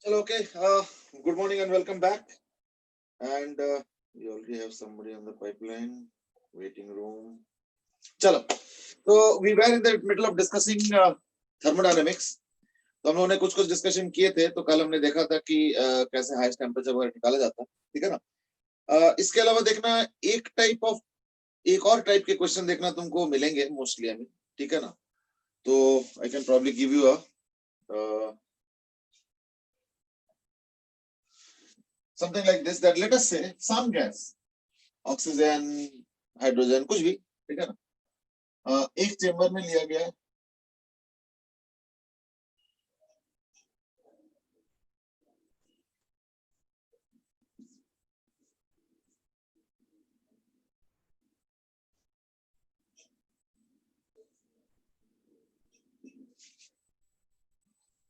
Hello, okay. Good morning and welcome back. And we already have somebody on the pipeline, waiting room. Chalo. So we were in the middle of discussing thermodynamics. तो हम लोगों ने कुछ discussion किए थे. तो कल हमने देखा था कि कैसे हाईएस्ट टेम्परेचर वगैरह निकाला जाता है. ठीक है ना. इसके अलावा देखना एक और टाइप के क्वेश्चन देखना तुमको मिलेंगे मोस्टली. आई मीन, ठीक है ना. तो I can probably give you something like this, that let us say some gas, oxygen, hydrogen, कुछ भी, ठीक है ना, एक चेंबर में लिया गया है.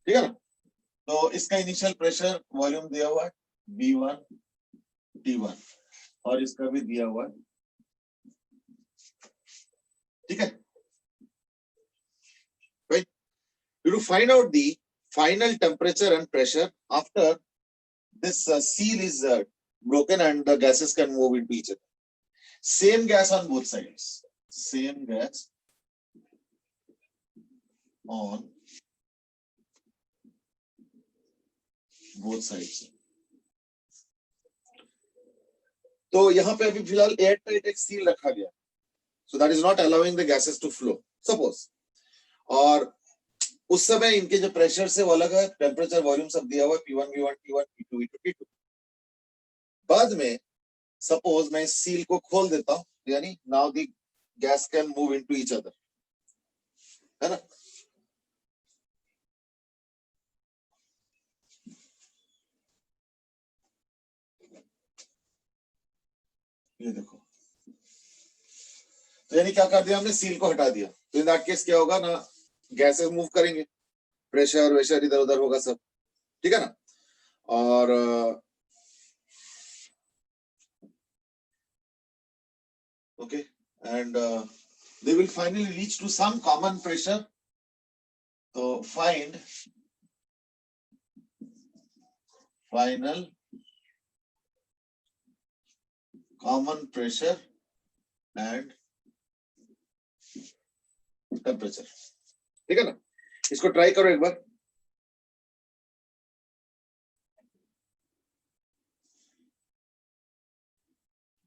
ठीक है ना. तो इसका इनिशियल प्रेशर वॉल्यूम दिया हुआ है V1 T1 और इसका भी दिया हुआ है. ठीक है. Right? To find out the final temperature and pressure after this seal is broken and the gases can move into each other. Same gas on both sides. Same gas on both sides. तो यहाँ पे अभी फिलहाल air tight एक seal रखा गया. So that is not allowing the gases to flow. Suppose. और उस समय इनके जो प्रेशर से वो अलग है, टेम्परेचर वॉल्यूम सब दिया हुआ है P1 V1 T1 P2 V2 T2. बाद में सपोज मैं इस सील को खोल देता हूं, यानी now the gas can move into each other, है ना. ये देखो, तो यानी क्या कर दिया हमने, सील को हटा दिया. तो इन दैट केस क्या होगा ना, गैसेस मूव करेंगे, प्रेशर वेशर इधर उधर होगा सब. ठीक है ना. और okay, and they will finally reach to some common pressure. So find final common pressure and temperature. ठीक है ना. इसको ट्राई करो एक बार.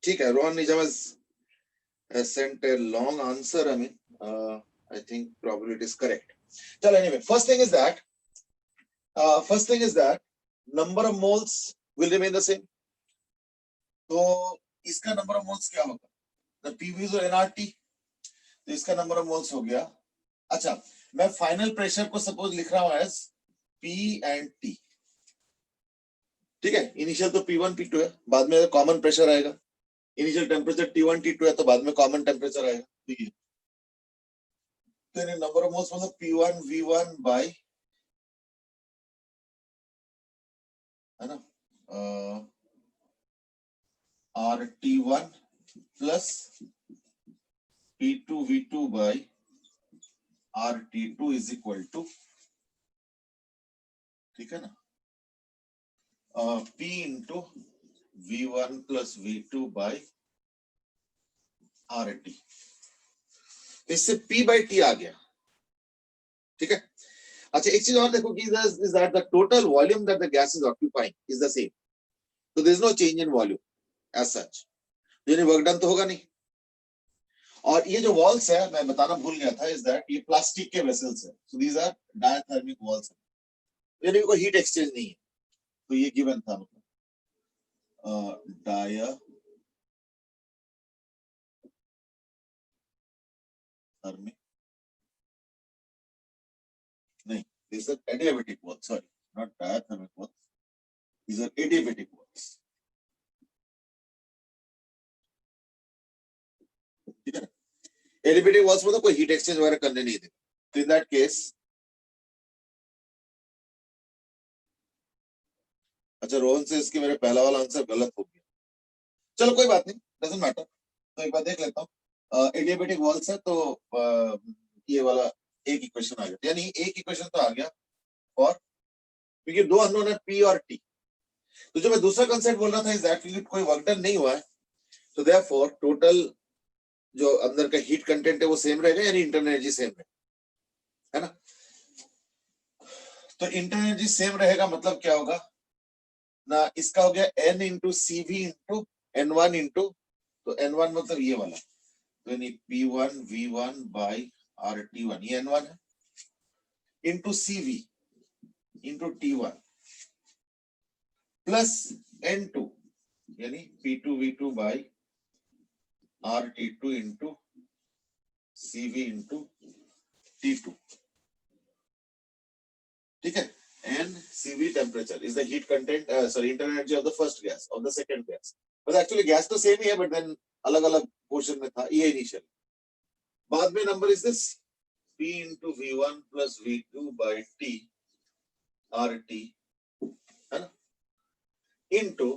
ठीक है. रोहन निजाम has sent a long answer. I mean, I think probably it is correct. So anyway, first thing is that number of moles will remain the same. तो इसका number of moles क्या होगा? The PV और nRT. तो इसका number of moles हो गया. अच्छा, मैं फाइनल प्रेशर को सपोज लिख रहा हूं एज P and T. ठीक है. इनिशियल तो P1 P2 है, बाद में कॉमन प्रेशर आएगा. इनिशियल टेम्परेचर T1 T2 है, तो बाद में कॉमन टेम्परेचर आएगा. ठीक है. तो नंबर ऑफ मोल्स मतलब P1 V1 बाय, है ना, RT1 plus P2 V2 by RT2 is equal to, ठीक है ना, P into V1 plus V2 by RT. इससे P बाय T आ गया. ठीक है. अच्छा, एक चीज और देखो कि is that the total volume that the gas is occupying is the same. So there is no change in volume as such. यानी वर्क डन तो होगा नहीं. और ये जो वॉल्स है, मैं बताना भूल गया था, इज दैट ये प्लास्टिक के वेसल्स है. So these are diathermic walls. यानी कोई हीट एक्सचेंज नहीं है. तो ये गिवन था, मतलब डायथर्मिक नहीं, these are adiabatic walls. Sorry, not diathermic walls. These are adiabatic walls. ठीक है. adiabatic walls में तो कोई हीट एक्सचेंज वगैरह करने नहीं देगा. तो इन दैट केस, अच्छा रोहन से इसके मेरे पहला वाला आंसर गलत हो गया. चलो कोई बात नहीं, डजंट मैटर. तो एक बार देख लेता हूँ. एडियाबेटिक वॉल्स है, तो ये वाला एक इक्वेशन आ गया. यानी एक इक्वेशन तो आ गया फॉर क्योंकि दो अननोन है पी और टी। तो जो मैं दूसरा कंसेप्ट बोल रहा था, एग्जैक्टली कोई वर्क डन नहीं हुआ है, तो देयरफॉर टोटल जो अंदर का हीट कंटेंट है वो सेम रहेगा, यानी इंटरनल एनर्जी सेम है ना। तो इंटरनल एनर्जी सेम रहेगा मतलब क्या होगा ना, इसका हो गया n into C V into N one into, तो n1 मतलब ये वाला, तो यानी P1 V1 बाई RT1, ये n1 है, into CV into T1 plus n2 यानी P2 V2 by RT2 into CV into T2। ठीक है, and CV temperature is the heat content, sorry, internal energy of the first gas, of the second gas. But actually gas तो same ही है, but then अलग-अलग portion में था ये initial. बाद में number is this P into V1 plus V2 by T RT, है ना, into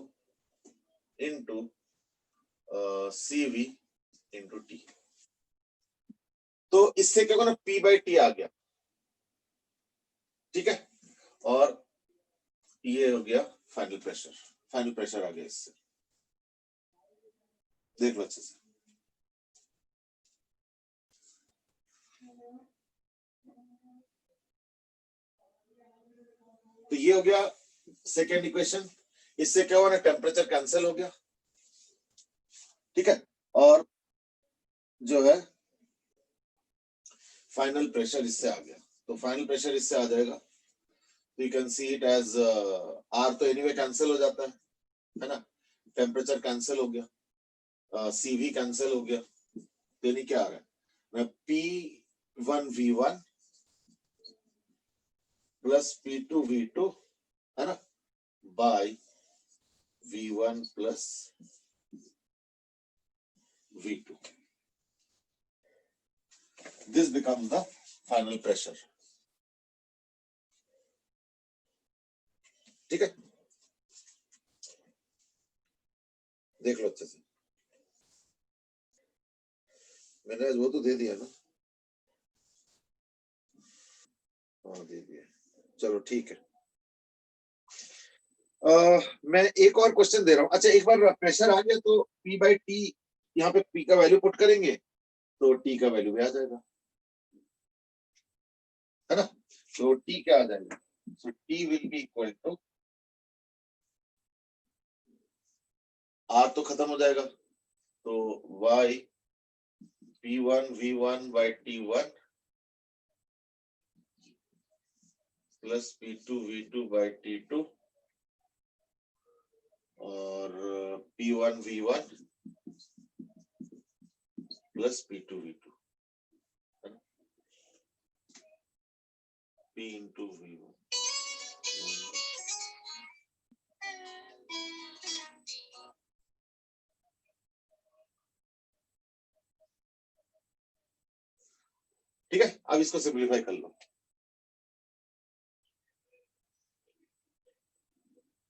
CV into T। तो इससे क्या होगा ना, P by T आ गया, ठीक है, और ये हो गया फाइनल प्रेशर आ गया इससे, देख लो अच्छे से। तो ये हो गया सेकेंड इक्वेशन, इससे क्या हुआ ना, टेम्परेचर कैंसिल हो गया, ठीक है, और जो है फाइनल प्रेशर इससे आ गया। तो फाइनल प्रेशर इससे आ जाएगा, तो you can see it as R तो एनीवे कैंसिल हो जाता है ना, टेम्परेचर कैंसिल हो गया, सीवी कैंसिल हो गया, तो यानी क्या आ रहा है, P1V1 प्लस P2V2, है ना, by V1 plus V2, this becomes the final pressure। ठीक है, देख लो अच्छे से, मैंने वो तो दे दिया ना, हाँ दे दिया, चलो ठीक है। मैं एक और क्वेश्चन दे रहा हूँ। अच्छा, एक बार प्रेशर आ गया तो P बाई टी, यहाँ पे P का वैल्यू पुट करेंगे तो T का वैल्यू भी आ जाएगा, है ना, तो T क्या आ जाएगा, so T will be equal to, R तो खत्म हो जाएगा, तो Y P1 V1 by T1 plus P2 V2 by T2 और P1 V1 plus P2 V2, P into V1। ठीक है, अब इसको सिंप्लीफाई कर लो,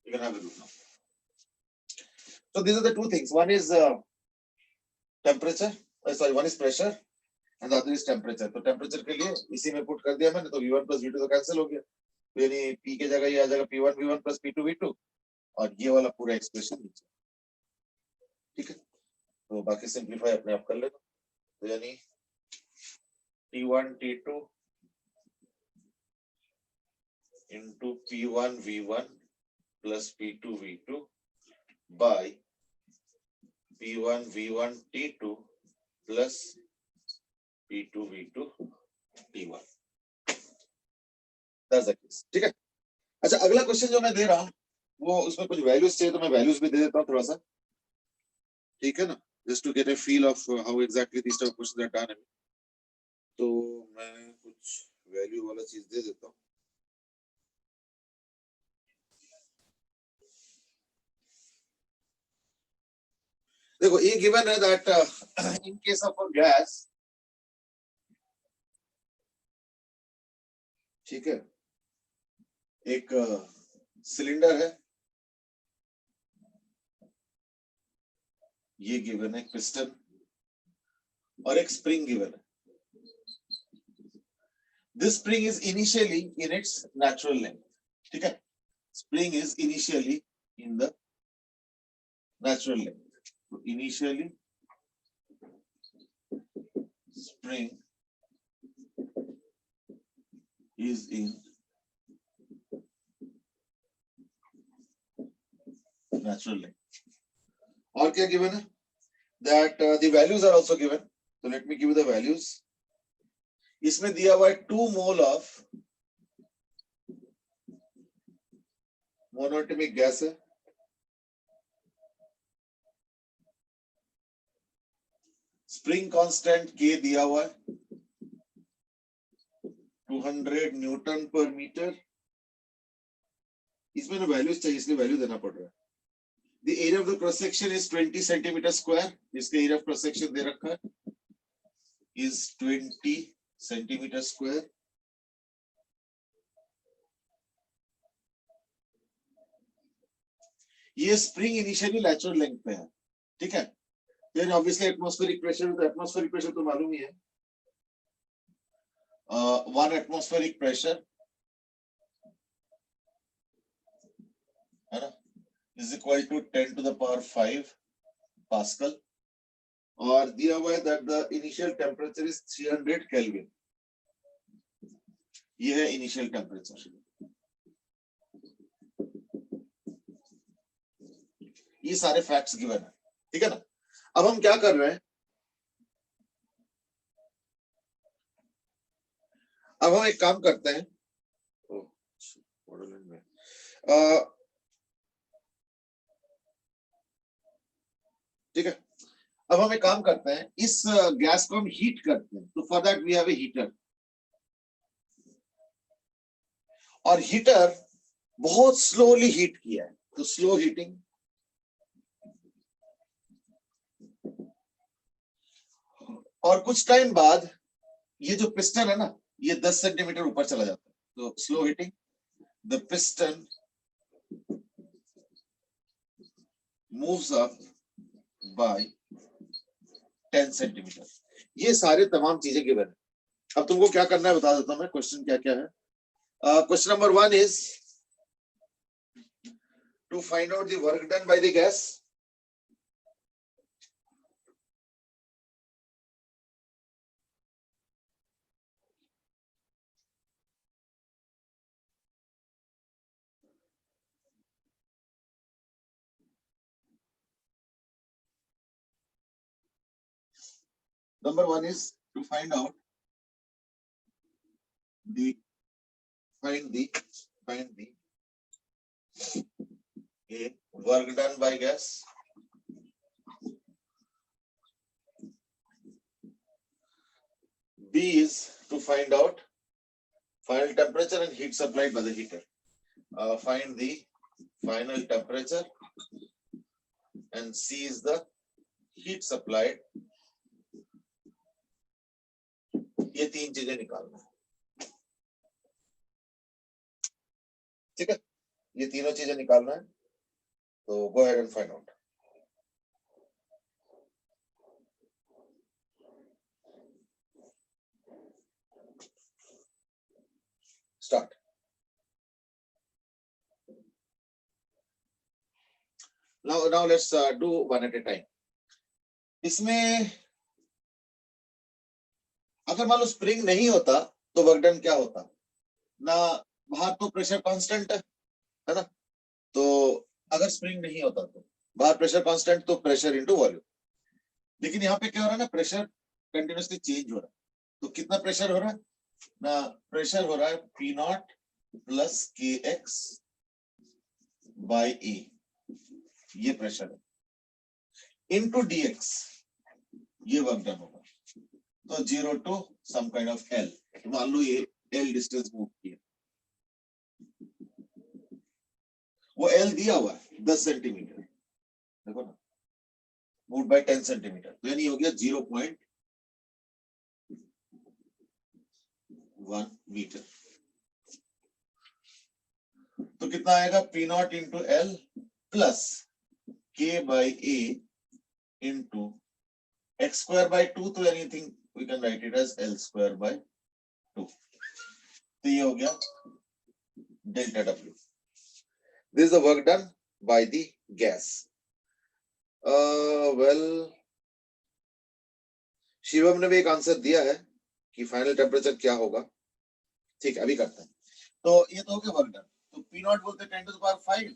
you can have a look now। So these are the two things, one is temperature, sorry, one is pressure and the other is temperature। तो temperature के लिए इसी में पुट कर दिया मैंने, तो V1 plus V2 तो कैंसिल हो गया, तो यानी P के जगह ये आ जाएगा P1 V1 plus P2 V2 और ये वाला पूरा एक्सप्रेशन नीचे, ठीक है, तो बाकी सिंप्लीफाई अपने आप कर लेना, तो यानी T1 T2 into P1 V1 plus P2 V2 by P1 V1 T2 plus P2 V2 T1, ठीक है। अच्छा, अगला क्वेश्चन जो मैं दे रहा हूं वो उसमें कुछ वैल्यूज चाहिए, तो मैं वैल्यूज भी दे देता हूं थोड़ा सा, ठीक है ना, just to get a feel of how exactly this type of questions are done. तो मैं कुछ वैल्यू वाला चीज दे देता हूं। देखो, ये गिवन है that in case of a gas, ठीक है, एक सिलेंडर है, ये गिवन है पिस्टन और एक स्प्रिंग गिवन है। This spring is initially in its natural length, ठीक है, spring is initially in the natural length. So initially spring is in natural length. और क्या given है? That the values are also given. So let me give you the values. इसमें दिया हुआ है 2 mole of monatomic gas है. Spring constant K दिया हुआ है 200 न्यूटन पर मीटर. इसमें ना वैल्यूज चाहिए इसलिए वैल्यू देना पड़ रहा है. The area of the cross section is 20 centimeter square. इसका area of cross section दे रखा है is 20 centimeter square. ये स्प्रिंग इनिशियली लैचुरल लेंथ पे है, ठीक है. फिर ऑब्वियसली एटमॉस्फेरिक प्रेशर, तो एटमॉस्फेरिक प्रेशर तो मालूम ही है. 1 एटमॉस्फेरिक प्रेशर है ना is equal to 10 to the power 5 Pascal. और दिया हुआ है that the initial temperature is 300 Kelvin. ये है इनिशियल टेम्परेचर. ये सारे फैक्ट्स गिवन है, ठीक है ना. अब हम क्या कर रहे हैं, अब हम एक काम करते हैं. ठीक है, अब हम एक काम करते हैं, इस गैस को हम हीट करते हैं. तो for that we have a heater. और हीटर बहुत स्लोली हीट किया है, तो स्लो हीटिंग. और कुछ टाइम बाद ये जो पिस्टन है ना, ये 10 सेंटीमीटर ऊपर चला जाता है. तो slow heating, the piston moves up by 10 centimetre. ये सारे तमाम चीजें गिवन है. अब तुमको क्या करना है बता देता हूं मैं. क्वेश्चन क्या क्या है. Question number 1 is to find out the work done by the gas. Number 1 is to find out the A, work done by gas. B is to find out final temperature and heat supplied by the heater. Find the final temperature, and C is the heat supplied. ये 3 चीजें निकालना है, ठीक है. ये तीनों चीजें निकालना है. तो go ahead and find out. Start. Now let's do one at a time. इसमें अगर मान लो स्प्रिंग नहीं होता तो वर्क डन क्या होता ना. बाहर तो प्रेशर कांस्टेंट है ना. तो अगर स्प्रिंग नहीं होता तो बाहर प्रेशर कांस्टेंट, तो प्रेशर इनटू वॉल्यूम. लेकिन यहाँ पे क्या हो रहा है ना, प्रेशर कंटिन्यूअसली चेंज हो रहा है. तो कितना प्रेशर हो रहा है ना, प्रेशर हो रहा है P0 plus KX by A. ये प्रेशर है इनटू DX. ये वर्क डन होगा. तो 0 to some kind of L. तो मान लो ये L डिस्टेंस मूव किया, वो L दिया हुआ है 10 सेंटीमीटर, देखो ना, मूव बाय 10 सेंटीमीटर. तो यानी हो गया 0.1 मीटर. तो कितना आएगा P0 into L plus K by A into x square by 2. तो anything we can write it as L square by 2. तो ये हो गया delta W. This is the work done by the gas. Well, Shivam ने भी एक answer दिया है कि फाइनल टेम्परेचर क्या होगा. ठीक है, अभी करते हैं. तो ये तो हो गया वर्क डन. तो पी नॉट बोलते 10 to the power 5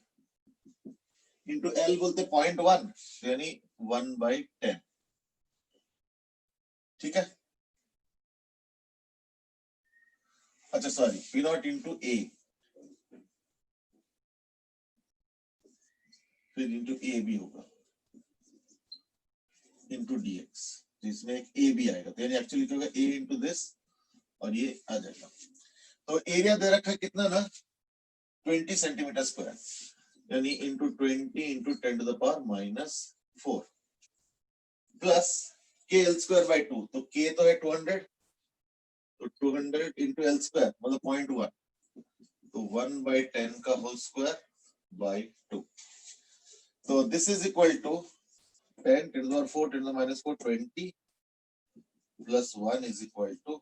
into L बोलते 0.1 यानी 1/10. ठीक है. अच्छा sorry, P naught into A, फिर इंटू ए भी होगा इंटू डीएक्स. इसमें एक ए भी आएगा, तो यानी एक्चुअली क्या होगा, ए इंटू दिस और ये आ जाएगा. तो एरिया दे रखा है कितना ना, 20 सेंटीमीटर स्क्वायर, यानी into 20 into 10 to the power -4 plus K L square by 2. तो के तो है 200, तो 200 इंटू एल स्क्वायर मतलब 0.1, तो 1/10 का होल स्क्वायर बाई 2. तो this is equal to 10 to the power 4 10 to the -4 20 plus 1 is equal to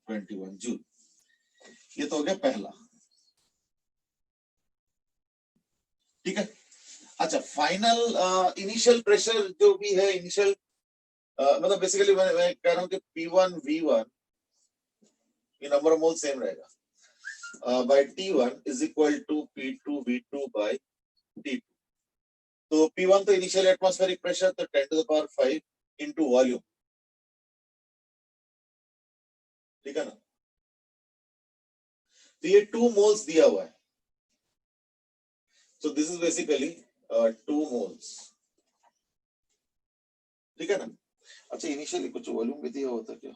21 joule. ये तो हो गया पहला. ठीक है. अच्छा, फाइनल इनिशियल प्रेशर जो भी है, इनिशियल मतलब बेसिकली मैं कह रहा हूं कि P1 V1 ये नंबर ऑफ मोल सेम रहेगा by T1 is equal to P2 V2 by T2. तो P1 तो इनिशियल एटमॉस्फेरिक प्रेशर, तो 10 to the power 5 into volume. ठीक है ना. तो ये 2 मोल्स दिया हुआ है. So this is basically 2 moles. ठीक है ना. अच्छा, इनिशियली कुछ वॉल्यूम भी दिया होता क्या?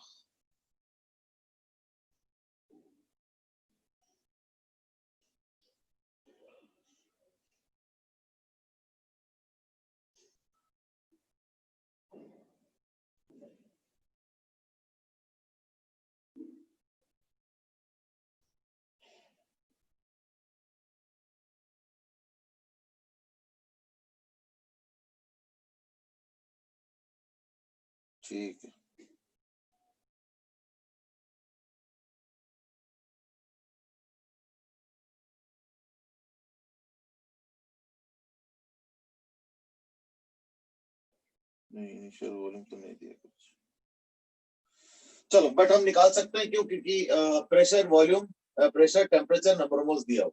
ठीक है. नहीं, इनिशियल वॉल्यूम तो नहीं दिया कुछ. चलो, बट हम निकाल सकते हैं क्यों, क्योंकि pressure volume pressure temperature number moles दिया हो.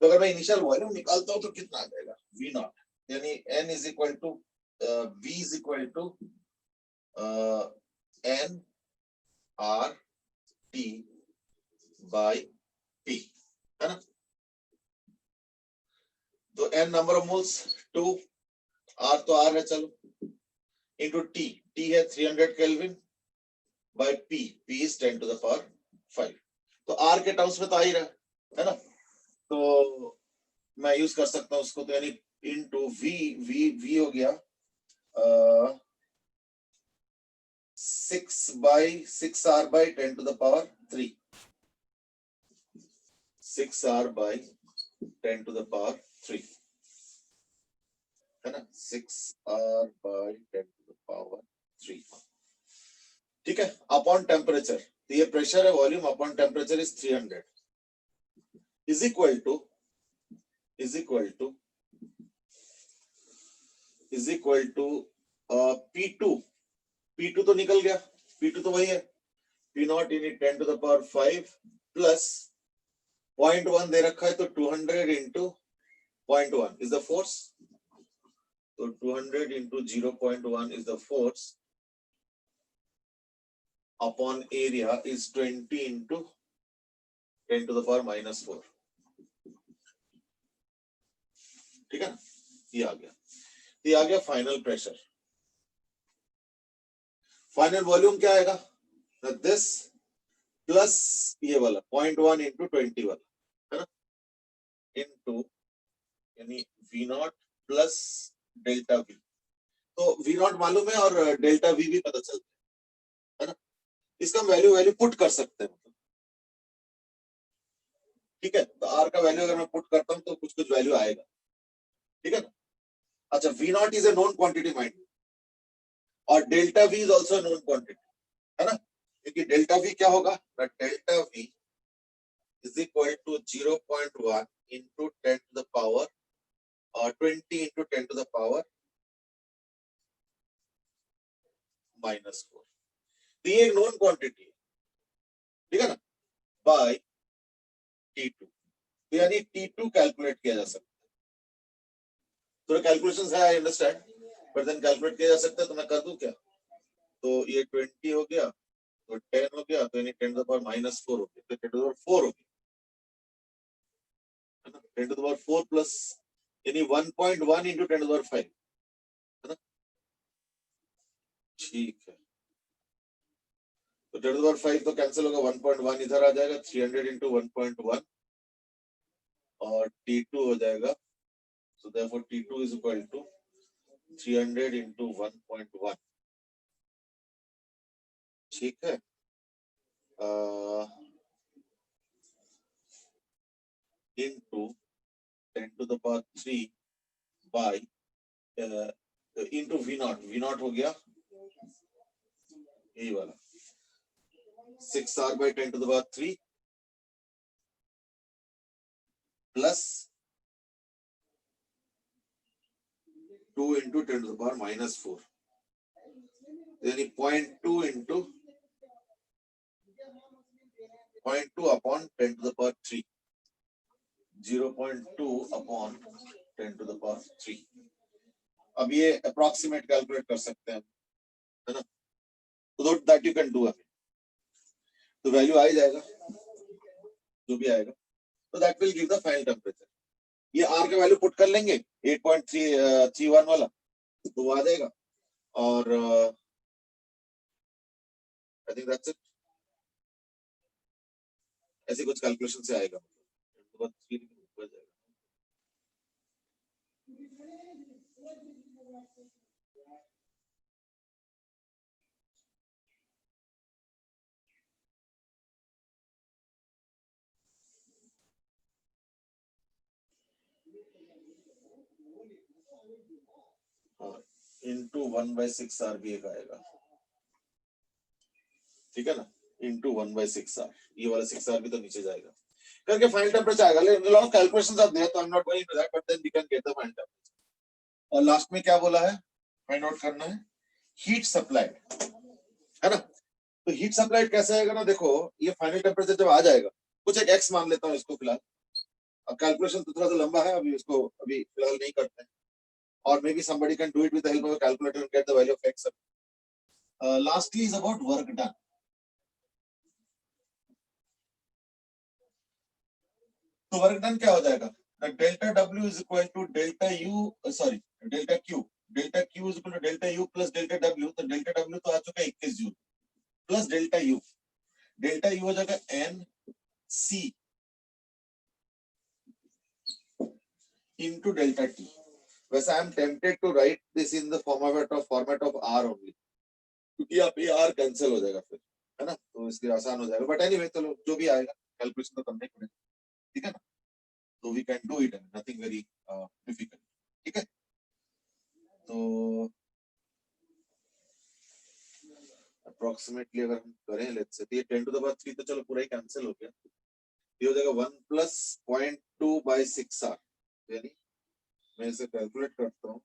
तो अगर मैं इनिशियल वॉल्यूम निकालता हूं तो कितना आ जाएगा, V नॉट यानी N is equal to V is equal to N R T by P, है ना. तो N number of moles 2, R तो R है चलो, इंटू T है 300 kelvin by P is 10 to the power 5. तो R के टर्म्स में तो आ ही रहा है ना. तो मैं यूज कर सकता हूं उसको, तो यानी इंटू V हो गया 6/6R by 10 to the power 3. 6R by 10 to the power 3, है ना. 6R by 10 to the power 3. ठीक है. अपॉन टेम्परेचर, तो ये प्रेशर है, volume upon temperature is 300 is equal to P2 तो निकल गया, P2 तो वही है, P naught in 10 to the power 5 plus 0.1 दे रखा है, तो 200 इंटू 0.1 इज द फोर्स. तो 200 into 0.1 is the force upon area is 20 into 10 to the power -4. ठीक है ना. ये आ गया फाइनल प्रेशर. फाइनल वॉल्यूम क्या आएगा, दिस प्लस ये वाला 0.1 इंटू 20 वाला, है ना, इंटू यानी V not plus delta V. तो V नॉट मालूम है और डेल्टा V भी पता चलता है ना. इसका वैल्यू पुट कर सकते हैं. ठीक है. तो R का वैल्यू अगर मैं पुट करता हूं तो कुछ वैल्यू आएगा. ठीक है ना. अच्छा, V not is a known quantity mind, और delta V is also known quantity, है ना. क्योंकि डेल्टा V क्या होगा, delta V is equal to 0.1 into 10 to the power 20 into 10 to the power -4। तो ये एक नोन क्वांटिटी है, ठीक है ना, बाय T2। तो यानी T2 कैलकुलेट किया जा सकता है। थोड़ा कैलकुलेशंस है, आई अंडरस्टैंड, पर देन कैलकुलेट किया जा सकता है। तो मैं कर दूं क्या? तो ये 20 हो गया, तो 10 हो गया, तो यानी 10 टू द पावर -4 हो गया, तो 10 टू द पावर 4 हो गया, है ना। 10 टू द पावर 4 प्लस यानी 1.1 इंटू 10 टू द पावर 5, है ना। ठीक है, तो 10 टू द पावर 5 तो कैंसिल होगा, 1.1 इधर आ जाएगा, 300 इंटू 1.1 और T2 हो जाएगा। So therefore T2 is equal to 300 into 1.1। ठीक है, into 10 to the power 3 by into V0 हो गया यही वाला 6R by 10 to the power 3 plus 2 into 10 to the power -4, यानी 0.2 into 0.2 upon 10 to the power 3, 0.2 upon 10 to the power 3। अब ये approximate calculate कर सकते हैं, है ना, तो दैट यू कैन डू। तो वैल्यू आ ही जाएगा जो भी आएगा, तो that will give the final temperature. ये आर का वैल्यू पुट कर लेंगे 8.331 वाला, तो वो आ जाएगा। और आई थिंक दैट्स इट, ऐसे कुछ कैलकुलेशन से आएगा, मतलब into 1/6R भी एक आएगा, ठीक है ना, into 1/6R, ये वाला 6R भी तो नीचे जाएगा करके फाइनल टेम्परेचर आएगा। लेकिन lot of calculations are there, तो I am not going to that, but then we can get the final temperature. और लास्ट में क्या बोला है, फाइंड आउट करना है हीट सप्लाइड, है ना। तो हीट सप्लाइड कैसे आएगा ना, देखो ये फाइनल टेम्परेचर जब आ जाएगा, कुछ एक एक्स मान लेता हूँ इसको फिलहाल। अब कैलकुलेशन तो थोड़ा सा लंबा है, अभी इसको अभी फिलहाल नहीं करते हैं, और may be somebody can do it with the help of a calculator and get the value of x. Lastly is about work done. तो वर्क डन क्या हो जाएगा, delta W is equal to delta U, sorry delta Q, delta Q is equal to delta U plus delta W। तो delta W तो आ चुका है 21 joule, plus delta U, delta U हो जाएगा NC into delta T। वैसे I am tempted to write this in the format of R only, क्योंकि आप ये R कैंसिल हो जाएगा फिर, है ना, तो इसलिए आसान हो जाएगा। बट एनीवे चलो जो भी आएगा कैलकुलेशन तो करना ही पड़ेगा, ठीक है ना। तो we can do it, nothing very difficult, ठीक है। तो अप्रोक्सीमेटली अगर हम करें, लेट्स से, ये 10 टू द पावर 3 तो चलो पूरा ही कैंसिल हो गया, ये हो जाएगा 1 प्लस 0.2/6R, यानी मैं इसे कैलकुलेट करता हूँ,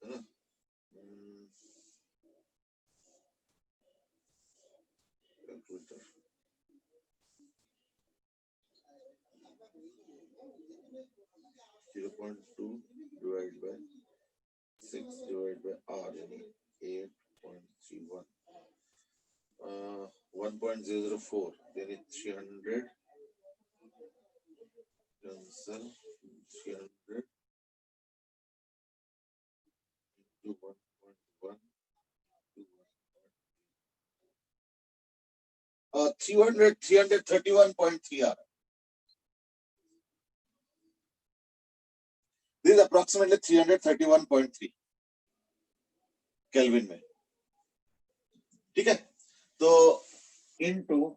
है ना। Calculator 0.2 divided by 6 divided by R, यानी 8.31, 1.004, यानी 300 cancel 300 into 1.1 331.3 R. This is approximately 331.3 kelvin में, ठीक है। तो इनटू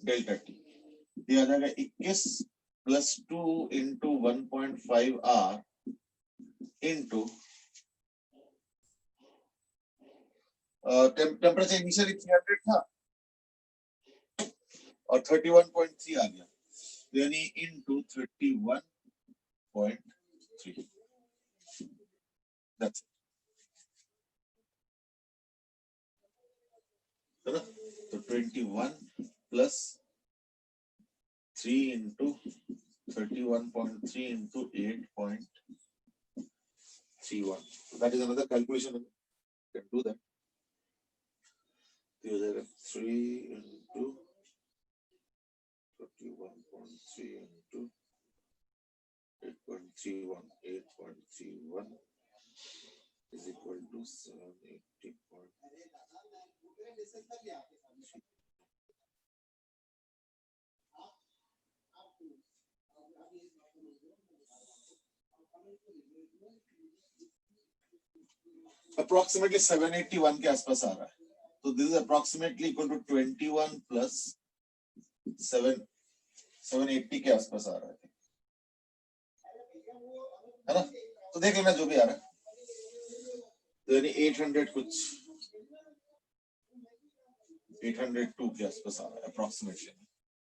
डेल्टा टी दिया जाएगा 21 plus 2 into 1.5 R into temperature initially 300 था, और 31.3 आ गया, यानी इनटू 31.3, दैट्स है ना। तो 21 plus 3 into 31.3 into 8.31, that is another calculation. You can do that. तो हो जाएगा 3 into 31.3 into 8.31 is equal to 780. Approximately 781 के आसपास आ रहा है, तो this is approximately equal to 21 plus 780 के आसपास आ रहा है ना। तो देख लेना जो भी आ रहा है, तो यानी 800 कुछ 802 के आसपास आ रहा है approximately.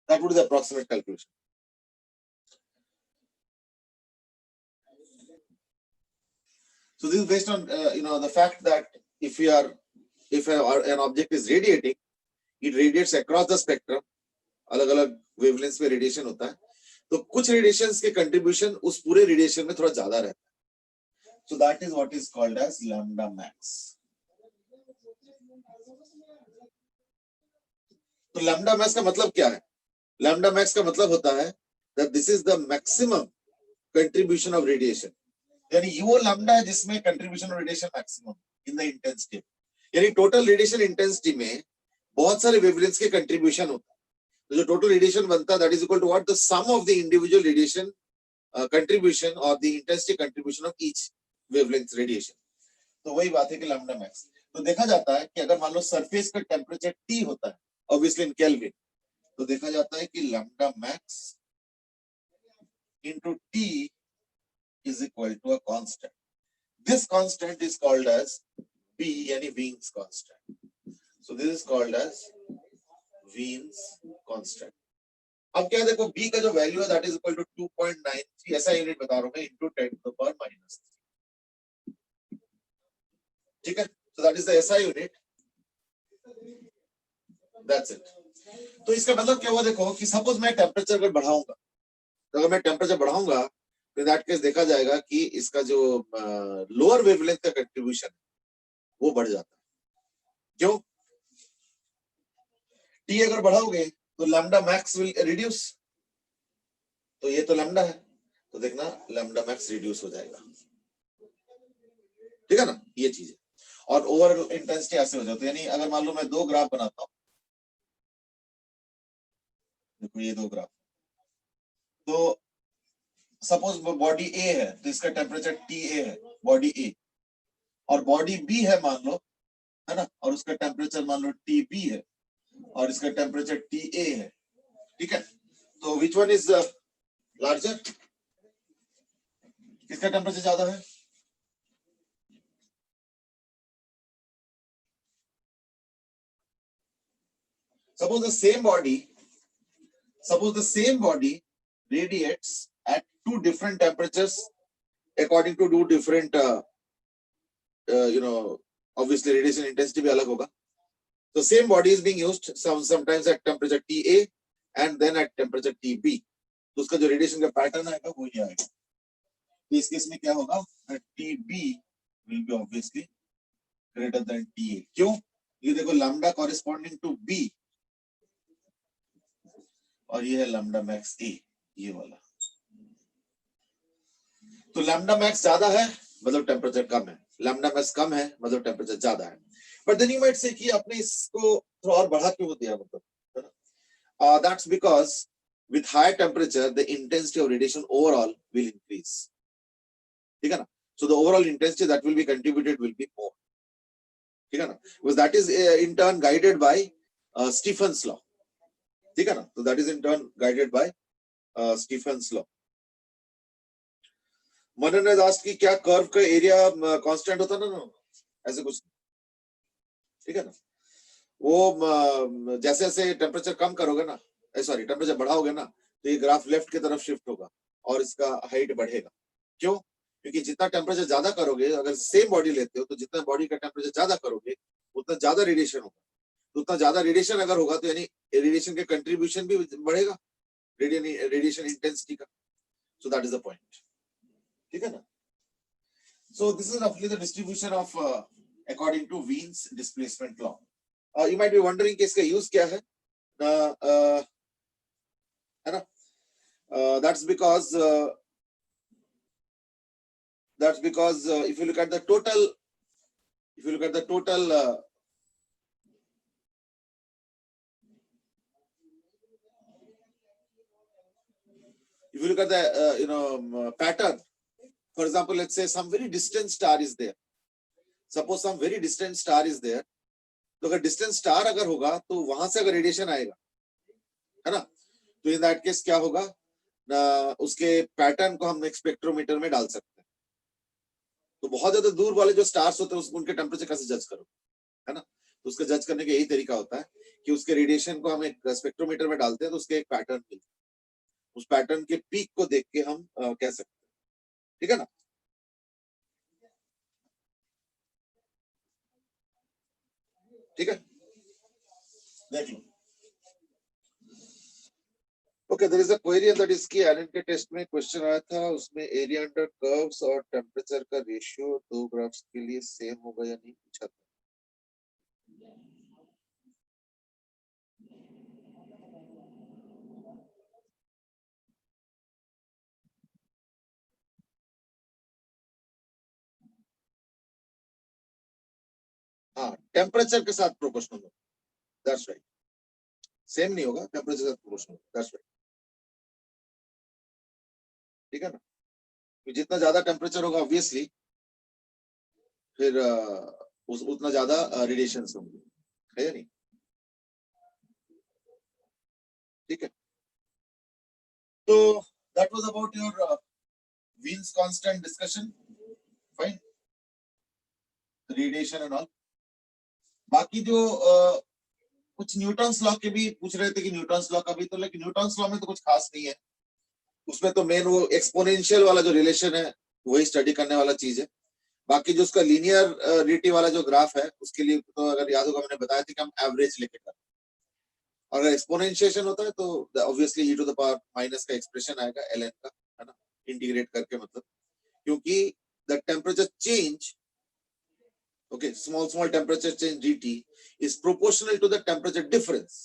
That would be the approximate calculation. So this is based on the fact that if an object is radiating, it radiates across the spectrum. अलग-अलग wavelengths पे radiation होता है, तो कुछ radiations के contribution उस पूरे radiation में थोड़ा ज्यादा रहता है. So that is what is called as lambda max. तो lambda max का मतलब क्या है? Lambda max का मतलब होता है that this is the maximum contribution of radiation. यानी ये वो लैम्डा है जिसमें contribution of radiation maximum in the intensity, यानी टोटल रेडिएशन इंटेंसिटी में बहुत सारे वेवलेंथ्स के कंट्रीब्यूशन होता है, तो जो टोटल रेडिएशन बनता है that is equal to what the sum of the individual radiation contribution और the intensity contribution of each wavelength radiation. तो वही बात है कि लैम्डा मैक्स. तो देखा जाता है कि अगर मान लो सरफेस का टेम्परेचर T होता है ऑब्वियसली इन केल्विन, तो देखा जाता है कि lambda max into T is equal to a constant. This constant is called as B, यानी Wien's constant. So this is called as Wien's constant. अब क्या देखो B का जो वैल्यू है that is equal to 2.93, ऐसा यूनिट बता रहा हूं मैं, into 10 to the power minus 3. ठीक है, so that is the SI unit. That's it. तो इसका मतलब क्या हुआ देखो कि सपोज मैं टेम्परेचर अगर बढ़ाऊंगा, तो अगर मैं टेम्परेचर बढ़ाऊंगा तो दैट केस देखा जाएगा कि इसका जो लोअर वेवलेंथ का कंट्रीब्यूशन वो बढ़ जाता है. क्यों? T अगर बढ़ाओगे तो लैम्डा मैक्स विल रिड्यूस, तो ये तो लैम्डा है, तो देखना लैम्डा मैक्स रिड्यूस हो जाएगा. ठीक है ना, ये चीज है. और ओवरऑल इंटेंसिटी ऐसे हो जाती है, यानी अगर मान लो मैं दो ग्राफ बनाता हूं, देखो ये दो ग्राफ, तो सपोज बॉडी ए है तो इसका टेम्परेचर TA है, बॉडी ए, और बॉडी बी है मान लो, है ना, और उसका टेम्परेचर मान लो TB है और इसका टेम्परेचर TA है. ठीक है, तो विच वन इज लार्जर? किसका टेम्परेचर ज्यादा है? Suppose the same body radiates at two different temperatures according to two different obviously radiation intensity भी अलग होगा. So same body is being used sometimes at temperature TA and then at temperature TB. तो उसका जो radiation का pattern आएगा वो ये आएगा. तो इस केस में क्या होगा? TB will be obviously greater than TA. क्यों? ये देखो लैम्डा कॉरेस्पॉन्डिंग टू B और ये है लैम्डा मैक्स A, ये वाला. तो लैम्डा मैक्स ज्यादा है मतलब टेम्परेचर कम है, लैम्डा मैक्स कम है मतलब टेम्परेचर ज्यादा है. But then you might say कि आपने इसको थोड़ा और बढ़ा क्यों दिया, मतलब है ना. That's because with higher temperature the intensity of radiation overall will increase. ठीक है ना, so the overall intensity that will be contributed will be more. ठीक है ना, because that is in turn guided by Stefan's law. ठीक है ना, तो that is in turn guided by Stefan's law. Manan ने आस्क्ड कि क्या कर्व का एरिया कांस्टेंट होता ना, ऐसे कुछ. ठीक है ना, वो जैसे जैसे टेम्परेचर कम करोगे ना सॉरी टेम्परेचर बढ़ाओगे ना तो ये ग्राफ लेफ्ट की तरफ शिफ्ट होगा और इसका हाइट बढ़ेगा। क्यों? क्योंकि जितना टेम्परेचर ज्यादा करोगे, अगर सेम बॉडी लेते हो तो जितना बॉडी का टेम्परेचर ज्यादा करोगे उतना ज्यादा रेडिएशन होगा। तो उतना ज्यादा रेडिएशन अगर होगा तो यानी रेडिएशन के कंट्रीब्यूशन भी बढ़ेगा, रेडिएशन इंटेंसिटी का। So that is the point, ठीक है ना। सो दिस इज रफली the distribution of according to Wien's displacement law. You might be wondering कि इसका यूज क्या है, है ना। That's because if you look at the total, if you look at the total if you look at the pattern, for example, let's say some very distant star is there. Suppose some very distant star is there. तो अगर distance star अगर होगा तो वहां से अगर radiation आएगा, है ना, तो इन दैट केस क्या होगा ना, उसके पैटर्न को हम स्पेक्ट्रोमीटर में डाल सकते हैं। तो बहुत ज्यादा दूर वाले जो स्टार्स होते हैं उनके टेम्परेचर कैसे जज करो, है ना। तो उसका जज करने का यही तरीका होता है कि उसके रेडिएशन को हम एक स्पेक्ट्रोमीटर में डालते हैं तो उसके एक पैटर्न मिलता है, उस पैटर्न के पीक को देख के हम कह सकते हैं, ठीक है ना। ठीक है, देख लो। Okay, there is a query and that is कि एलन के टेस्ट में क्वेश्चन आया था, उसमें एरिया अंडर कर्व्स और टेम्परेचर का रेशियो दो ग्राफ्स के लिए सेम होगा या नहीं पूछा था। हाँ, टेम्परेचर के साथ प्रोपोर्शनल होगा, दैट्स राइट। सेम नहीं होगा, टेम्परेचर के साथ प्रोपोर्शनल, दैट्स राइट, ठीक है ना। तो जितना ज्यादा टेम्परेचर होगा ऑब्वियसली फिर उतना ज्यादा रेडिएशन होंगे, है या नहीं, ठीक है। तो that was about your Wien's constant discussion, fine, radiation and all. बाकी जो कुछ न्यूटन्स लॉ के भी पूछ रहे थे कि न्यूटन्स लॉ का भी, तो लेकिन न्यूटन्स लॉ में तो कुछ खास नहीं है, उसमें तो मेन वो एक्सपोनेंशियल वाला जो रिलेशन है वही स्टडी करने वाला चीज है। बाकी जो उसका लीनियरिटी वाला जो ग्राफ है उसके लिए तो अगर याद होगा मैंने बताया था कि हम एवरेज लेके करते हैं, और अगर एक्सपोनेंशिएशन होता है तो obviously e to the power minus का एक्सप्रेशन आएगा ln का, है ना, इंटीग्रेट करके, मतलब क्योंकि the temperature change, okay, small temperature change dt is proportional to the temperature difference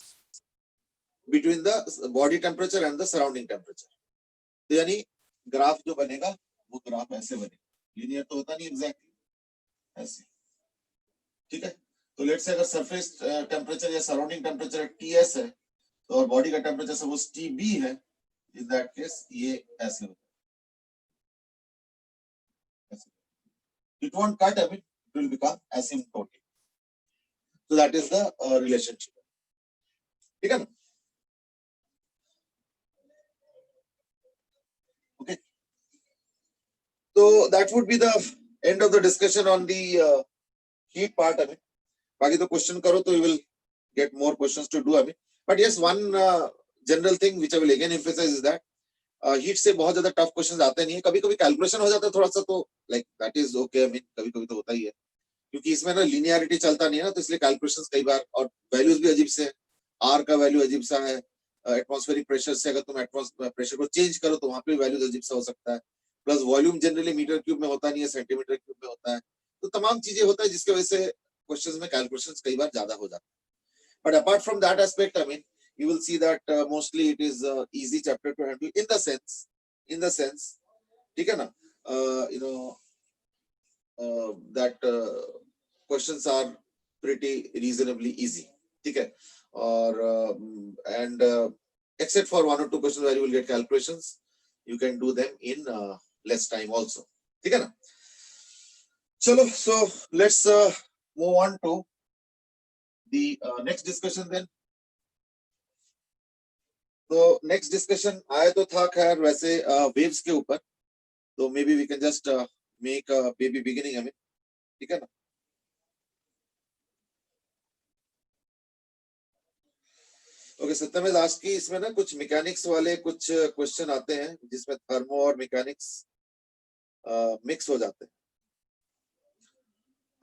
between the body temperature and the surrounding temperature. तो यानी ग्राफ जो बनेगा वो ग्राफ ऐसे बनेगा, लीनियर तो होता नहीं एग्जैक्टली ऐसे, ठीक है। तो लेट्स से अगर सरफेस टेम्परेचर या सराउंडिंग टेम्परेचर Ts है तो और बॉडी का टेम्परेचर सपोज Tb है, इन दैट केस ये ऐसे होता है, it won't cut a bit, it will become asymptotic. So that is the relationship, ठीक है ना। Okay, so that would be the end of the discussion on the heat part of it. बाकी तो question करो तो you will get more questions to do, I mean, but yes, one general thing which I will again emphasize is that heat से बहुत ज्यादा tough questions आते नहीं है, कभी कभी कैलकुलेशन हो जाता है थोड़ा सा, तो like that is okay, I mean कभी कभी तो होता ही है, क्योंकि इसमें ना लिनियरिटी चलता नहीं है ना, तो इसलिए कैलकुलेशंस कई बार, और वैल्यूज भी अजीब से, आर का वैल्यू अजीब सा है, एटमॉस्फेरिक प्रेशर से अगर तुम एटमॉस्फेरिक प्रेशर को चेंज करो तो वहां पे वैल्यूज अजीब सा हो सकता है, plus volume generally metre cube में होता नहीं है, सेंटीमीटर क्यूब में होता है, तो तमाम चीजें होता है जिसकी वजह से क्वेश्चंस में कैलकुलेशंस कई बार ज्यादा हो जाता है। But apart from that aspect, I mean you will see that mostly it is easy chapter to handle in the sense, ठीक है ना, you know that questions are pretty reasonably easy, ठीक है, और and except for one or two questions where you will get calculations, you can do them in less time also, ठीक है ना। चलो, so let's move on to the next discussion then. तो next discussion आया तो था खैर वैसे वेव्स के ऊपर, तो maybe we can just make a baby beginning, I mean, ठीक है ना। ओके, सत्यम इज आस्किंग, इसमें ना कुछ मैकेनिक्स वाले कुछ क्वेश्चन आते हैं जिसमें थर्मो और मैकेनिक्स मिक्स हो जाते हैं।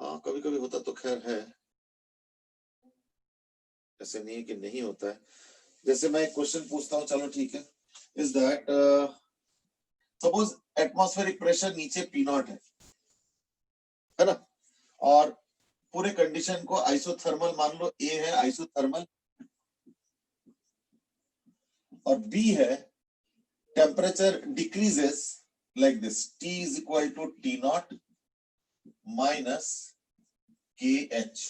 हाँ, कभी कभी होता तो खैर है, ऐसे नहीं है कि नहीं होता है। जैसे मैं एक क्वेश्चन पूछता हूँ, चलो ठीक है, is that suppose atmospheric pressure नीचे पी नॉट है ना, और पूरे कंडीशन को आइसोथर्मल मान लो, ए है आइसोथर्मल और बी है temperature decreases like this, T is equal to T naught minus KH,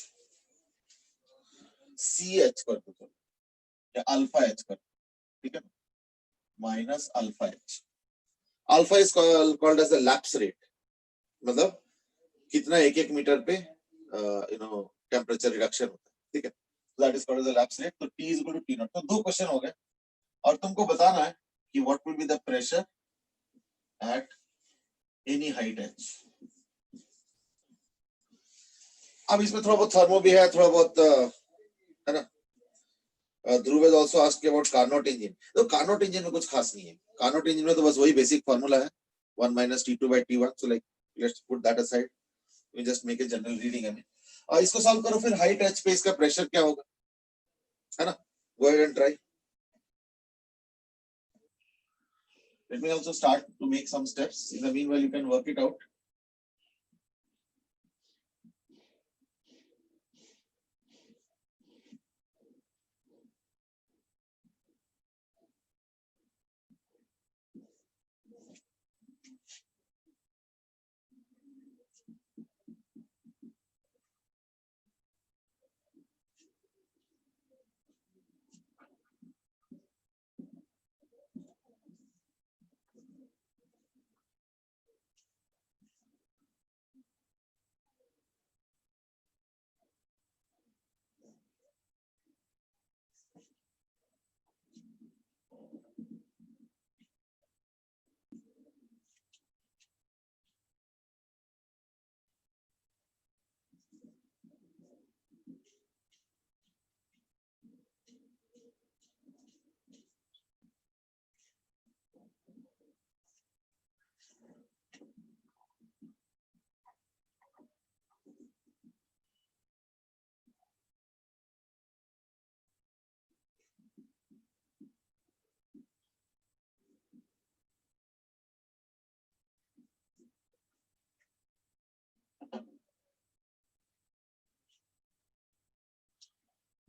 CH कर दो या अल्फा H कर, ठीक है, minus alpha H। Alpha is called as the lapse rate, मतलब कितना एक एक मीटर पे टेम्परेचर रिडक्शन होता है, ठीक है, that is called as the lapse rate. तो T is equal to T naught। तो दो क्वेश्चन हो गए और तुमको बताना है कि what will be the pressure at any height H। अब इसमें थोड़ा बहुत थर्मो भी है, थोड़ा बहुत है ना। Dhruv is also asked about Carnot engine. तो कार्नोट इंजन में कुछ खास नहीं है, कार्नोट इंजन में तो बस वही बेसिक फार्मूला है 1 minus T2 by T1, so like let's put that aside, we just make a general reading। इसको सॉल्व करो, फिर हाइट H पे इसका प्रेशर क्या होगा, है ना, go ahead and try। Let me also start to make some steps, in the meanwhile you can work it out।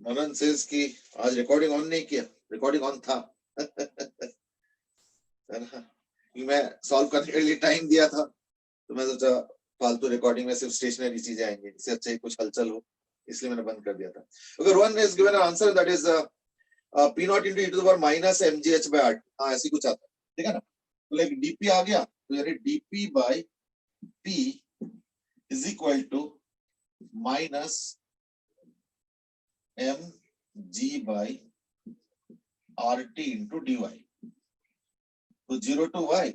Manan says कि आज रिकॉर्डिंग ऑन नहीं किया, रिकॉर्डिंग ऑन था है ना, मैं सॉल्व करने के लिए टाइम दिया था, तो मैं सोचा फालतू रिकॉर्डिंग में सिर्फ स्टेशनरी चीजें आएंगी, इससे अच्छा ही कुछ हलचल हो, इसलिए मैंने बंद कर दिया था। अगर one is given an answer that is P naught into e to the power minus mgh by RT, हाँ ऐसी कुछ आता है, ठीक है ना। तो लाइक dp आ गया, तो यानी dp by p is equal to minus mg by RT into dy, तो 0 to y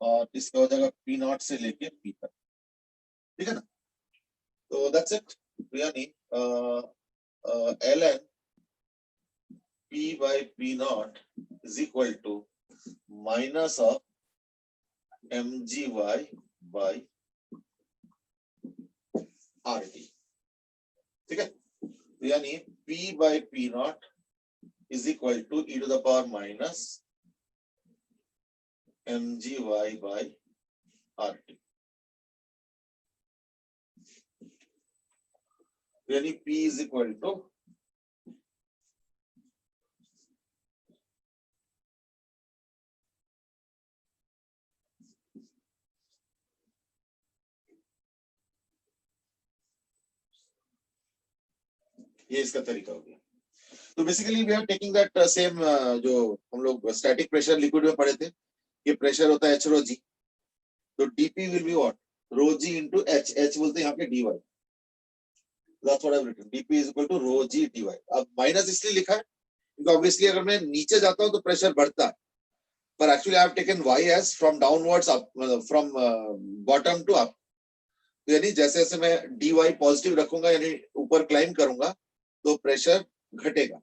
और इसका हो जाएगा P naught से लेके P तक, ठीक है ना। तो दैट्स इट, यानी ln P by P naught is equal to minus of mgy by RT, ठीक है। तो यानी P by P naught is equal to e to the power minus mgy by RT, यानी P is equal to ये इसका तरीका हो गया। तो basically we are taking that same जो हम लोग स्टैटिक प्रेशर लिक्विड में पढ़े थे, ये प्रेशर होता है h rho g, तो dp will be what, rho g into h, h बोलते हैं यहाँ पे dy, that's what I've written, dp is equal to rho g dy। अब माइनस इसलिए लिखा है क्योंकि ऑब्वियसली अगर मैं नीचे जाता हूँ तो प्रेशर बढ़ता है, पर actually I have taken y as from downwards up, from bottom to up, तो यानी जैसे जैसे मैं dy पॉजिटिव रखूंगा यानी ऊपर क्लाइम करूंगा तो प्रेशर घटेगा,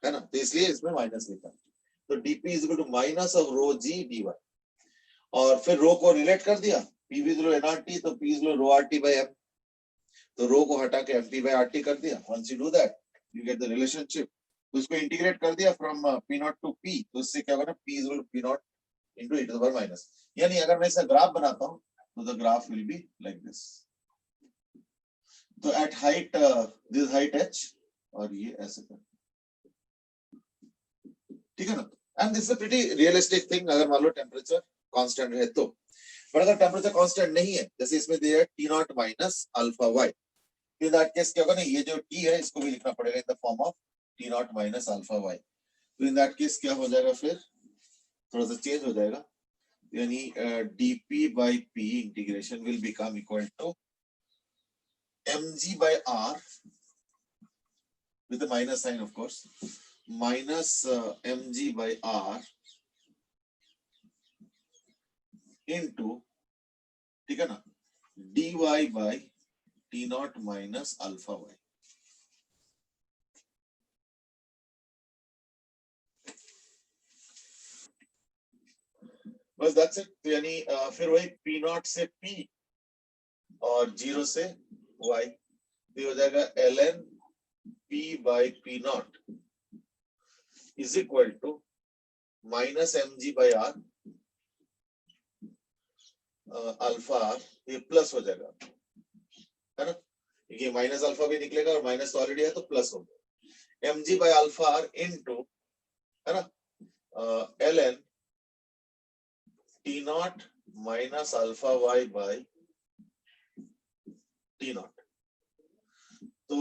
है ना, तो इसलिए इसमें माइनस लिखा। तो dp is equal to minus of rho G dy, और फिर रो को रिलेट कर दिया, p is equal to nrt, तो p is equal to rho rt by m, तो रो को हटा के mp बाय rt कर दिया। Once you do that you get the relationship. तो इसको इंटीग्रेट कर दिया from p not to p, तो इससे क्या होगा ना, p is equal to p not into e to the power minus. यानी अगर मैं इसका ग्राफ बनाता हूं तो the graph will be like this. तो at height this height h, और ये ऐसे कर, ठीक है ना। And this is pretty realistic thing अगर मान लो टेम्परेचर कांस्टेंट है तो। पर अगर टेम्परेचर कांस्टेंट नहीं है, जैसे इसमें दिया है T naught minus alpha Y, in that case क्या होगा ना, ये जो टी है इसको भी लिखना पड़ेगा in the form of T naught minus alpha Y. तो इन दैट केस क्या हो जाएगा, फिर थोड़ा सा चेंज हो जाएगा, यानी dp by p integration will become equal to mg by r with a minus sign of course, minus mg by r into, ठीक है ना, dy by t naught minus alpha y। बस दैट्स इट। तो यानी फिर वही p not से p और 0 से y, तो हो जाएगा ln p by p naught is equal to minus mg by r alpha r, ये प्लस हो जाएगा, है ना, ये माइनस अल्फा भी निकलेगा और माइनस तो ऑलरेडी है तो प्लस हो गया, mg by alpha r into, है ना, ln t naught minus alpha y by t naught. तो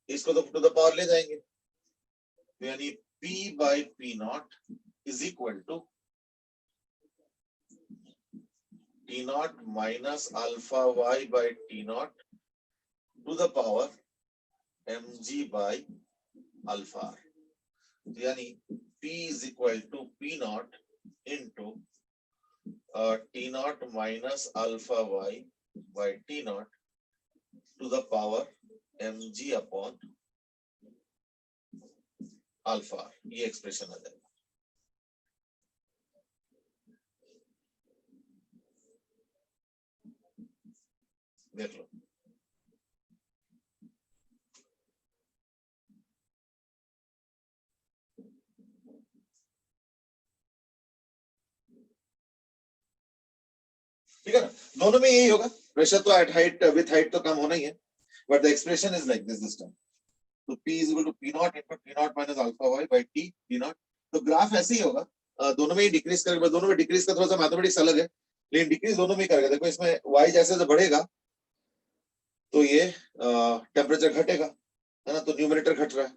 इसको तो टू द पावर ले जाएंगे, तो यानी p by p naught is equal to t naught minus alpha y by t naught to the power mg by alpha r। तो यानी p is equal to p not into t naught minus alpha y by t naught to the power mg upon alpha, ये expression आ जाएगा। देख लो, ठीक है ना, दोनों में यही होगा, प्रेशर तो एट हाइट विथ हाइट तो कम होना ही है, but the expression is like this time. तो p is equal to p not into t naught minus alpha y by t naught. तो ग्राफ ऐसे ही होगा, दोनों में ही डिक्रीज करेगा, दोनों में डिक्रीज का थोड़ा सा मैथमेटिक्स अलग है, लेकिन डिक्रीज दोनों में ही करेगा। देखो इसमें y जैसे जैसे बढ़ेगा तो ये टेम्परेचर घटेगा, है ना, तो न्यूमरेटर घट रहा है,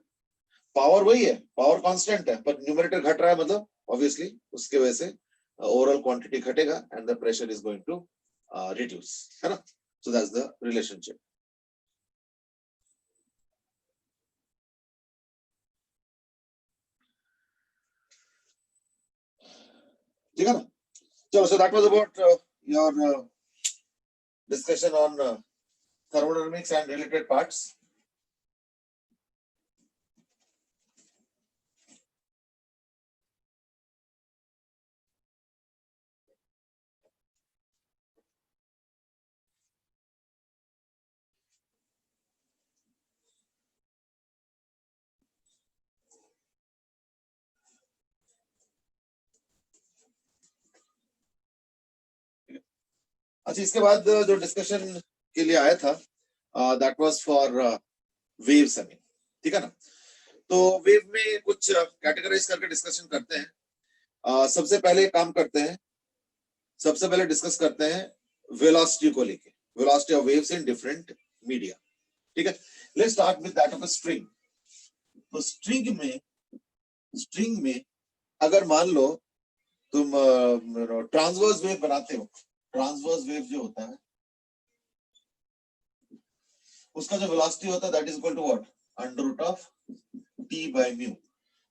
पावर वही है, पावर कांस्टेंट है, पर न्यूमरेटर घट रहा है, मतलब ऑब्वियसली उसके वजह से ओवरऑल क्वांटिटी घटेगा and the pressure is going to reduce, है ना। So that's the relationship. ठीक है ना, चलो, so that was about your discussion on thermodynamics and related parts. अच्छा, इसके बाद जो डिस्कशन के लिए आया था that was for waves, I mean, ठीक है ना। तो वेव में कुछ कैटेगराइज करके डिस्कशन करते हैं। सबसे पहले काम करते हैं, सबसे पहले डिस्कस करते हैं वेलोसिटी को लेके, velocity of waves in different media, ठीक है। Let's start with that of a string. तो स्ट्रिंग में अगर मान लो तुम ट्रांसवर्स वेव बनाते हो, ट्रांसवर्स वेव जो होता है उसका जो वेलोसिटी होता है that is equal to what, under root of t by mu,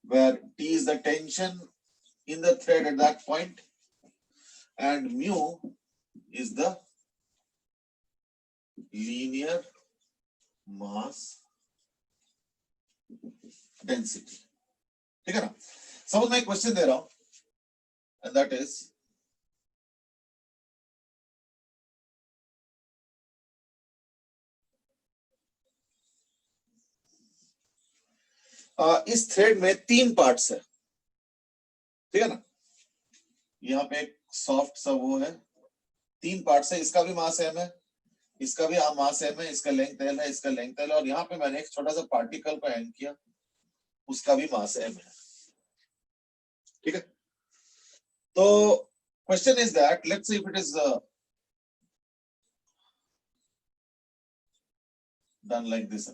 where t is the tension in the thread at that point and mu is the linear mass density, ठीक है ना। सपोज मैं एक question दे रहा हूं and that is इस thread में 3 parts है, ठीक है ना। यहाँ पे एक सॉफ्ट सा वो है, 3 पार्ट्स है, इसका भी मास m है, इसका भी मास m है, इसका लेंथ l है, इसका लेंथ l है, और यहाँ पे मैंने एक छोटा सा पार्टिकल को हैंग किया, उसका भी मास m है, ठीक है। तो question is that let's see if it is done like this.